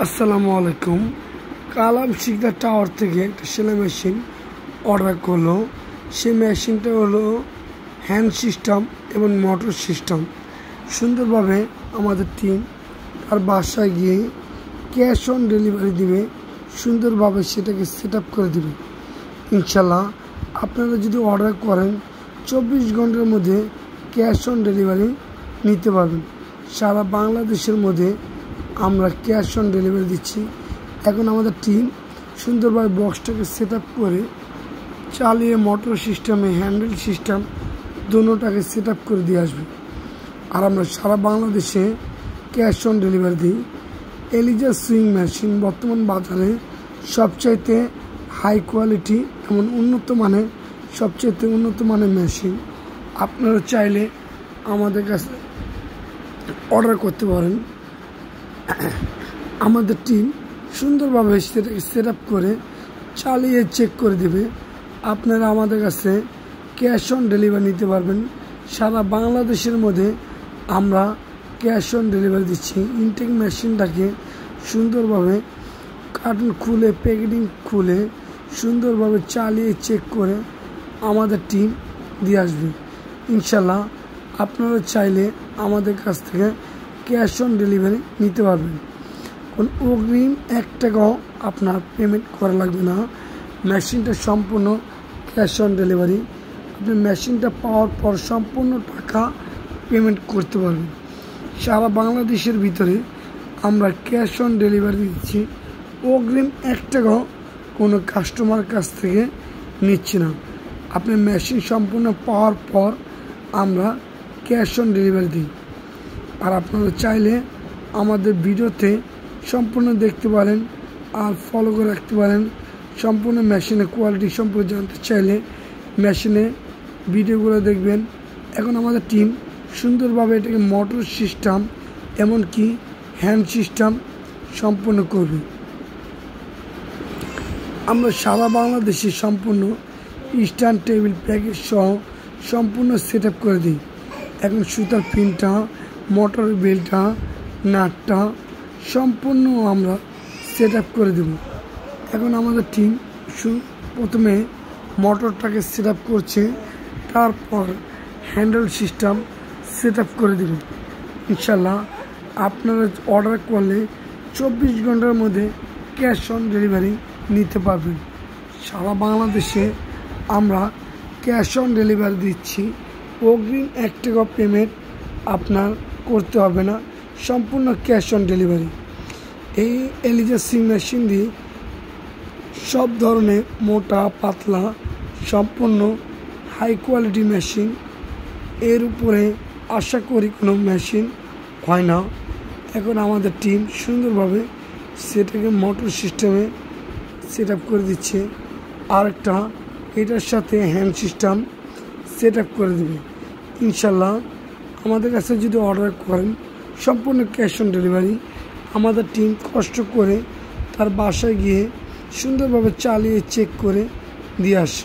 আসসালামু আলাইকুম। কালাম শিকদার টাওয়ার থেকে একটা সেলাই মেশিন অর্ডার করলো। সেই মেশিনটা হলো হ্যান্ড সিস্টেম এবং মোটর সিস্টেম। সুন্দরভাবে আমাদের টিম তার বাসায় গিয়ে ক্যাশ অন ডেলিভারি দিবে, সুন্দরভাবে সেটাকে সেট আপ করে দিবে ইনশাল্লাহ। আপনারা যদি অর্ডার করেন 24 ঘন্টার মধ্যে ক্যাশ অন ডেলিভারি নিতে পারবেন। সারা বাংলাদেশের মধ্যে আমরা ক্যাশ অন ডেলিভারি দিচ্ছি। এখন আমাদের টিম সুন্দরভাবে বক্সটাকে সেট আপ করে চালিয়ে মোটর সিস্টেমে হ্যান্ডেল সিস্টেম দুটোটাকে সেট আপ করে দিয়ে আসবে। আর আমরা সারা বাংলাদেশে ক্যাশ অন ডেলিভারি দিই। এলিজা সুইং মেশিন বর্তমান বাজারে সবচাইতে হাই কোয়ালিটি এমন সবচাইতে উন্নত মানের মেশিন। আপনারা চাইলে আমাদের কাছে অর্ডার করতে পারেন। আমাদের টিম সুন্দরভাবে সেটাকে সেট আপ করে চালিয়ে চেক করে দেবে। আপনারা আমাদের কাছে ক্যাশ অন ডেলিভারি নিতে পারবেন। সারা বাংলাদেশের মধ্যে আমরা ক্যাশ অন ডেলিভারি দিচ্ছি। ইনটেক মেশিনটাকে সুন্দরভাবে কার্টুন খুলে প্যাকেটিং খুলে সুন্দরভাবে চালিয়ে চেক করে আমাদের টিম দিয়ে আসবে ইনশাল্লাহ। আপনারা চাইলে আমাদের কাছ থেকে ক্যাশ অন ডেলিভারি নিতে পারবেন। কোন অগ্রিম 1 টাকাও আপনার পেমেন্ট করা লাগবে না। মেশিনটা সম্পূর্ণ ক্যাশ অন ডেলিভারি। আপনি মেশিনটা পাওয়ার পর সম্পূর্ণ টাকা পেমেন্ট করতে পারবেন। সারা বাংলাদেশের ভিতরে আমরা ক্যাশ অন ডেলিভারি দিচ্ছি। অগ্রিম 1 টাকাও কোনো কাস্টমার কাছ থেকে নিচ্ছি না। আপনি মেশিন সম্পূর্ণ পাওয়ার পর আমরা ক্যাশ অন ডেলিভারি দিই। আর আপনারা চাইলে আমাদের ভিডিওতে সম্পূর্ণ দেখতে পারেন আর ফলো করে রাখতে পারেন। সম্পূর্ণ মেশিনের কোয়ালিটি সম্পর্কে জানতে চাইলে মেশিনে ভিডিওগুলো দেখবেন। এখন আমাদের টিম সুন্দরভাবে এটাকে মোটর সিস্টেম এমনকি হ্যান্ড সিস্টেম সম্পূর্ণ করবে। আমরা সারা বাংলাদেশে সম্পূর্ণ স্ট্যান্ড টেবিল প্যাকেজ সহ সম্পূর্ণ সেট আপ করে দিই। এখন সুতার পিনটা, মোটর বেলটা, নাটটা সম্পূর্ণ আমরা সেট আপ করে দেব। এখন আমাদের টিম প্রথমে মোটরটাকে সেট আপ করছে, তারপর হ্যান্ডেল সিস্টেম সেট আপ করে দেবে ইনশাল্লাহ। আপনারা অর্ডার করলে 24 ঘন্টার মধ্যে ক্যাশ অন ডেলিভারি নিতে পারবেন। সারা বাংলাদেশে আমরা ক্যাশ অন ডেলিভারি দিচ্ছি। অগ্রিম 1 টাকা পেমেন্ট আপনার করতে হবে না, সম্পূর্ণ ক্যাশ অন ডেলিভারি। এই এলিজা সুইং মেশিন দিয়ে সব ধরনের মোটা পাতলা সম্পূর্ণ হাই কোয়ালিটি মেশিন। এর উপরে আশা করি কোনো মেশিন হয় না। এখন আমাদের টিম সুন্দরভাবে সেটাকে মোটর সিস্টেমে সেট আপ করে দিচ্ছে। আরেকটা এটার সাথে হ্যান্ড সিস্টেম সেট আপ করে দেবে ইনশাল্লাহ। আমাদের কাছে যদি অর্ডার করেন সম্পূর্ণ ক্যাশ অন ডেলিভারি। আমাদের টিম কষ্ট করে তার বাসায় গিয়ে সুন্দরভাবে চালিয়ে চেক করে দিয়ে আসে।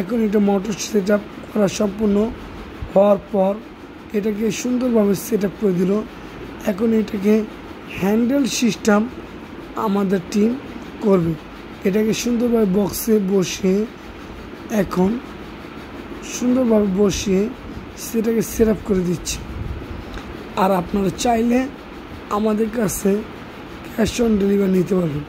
এখন এটা মোটর সেট আপ করা সম্পূর্ণ হওয়ার পর এটাকে সুন্দরভাবে সেট আপ করে দিল। এখন এটাকে হ্যান্ডেল সিস্টেম আমাদের টিম করবে। এটাকে সুন্দরভাবে বক্সে বসিয়ে এখন সুন্দরভাবে বসিয়ে সেটাকে সেট আপ করে দিচ্ছে। আর আপনারা চাইলে আমাদের কাছে ক্যাশ অন ডেলিভারি নিতে পারবেন।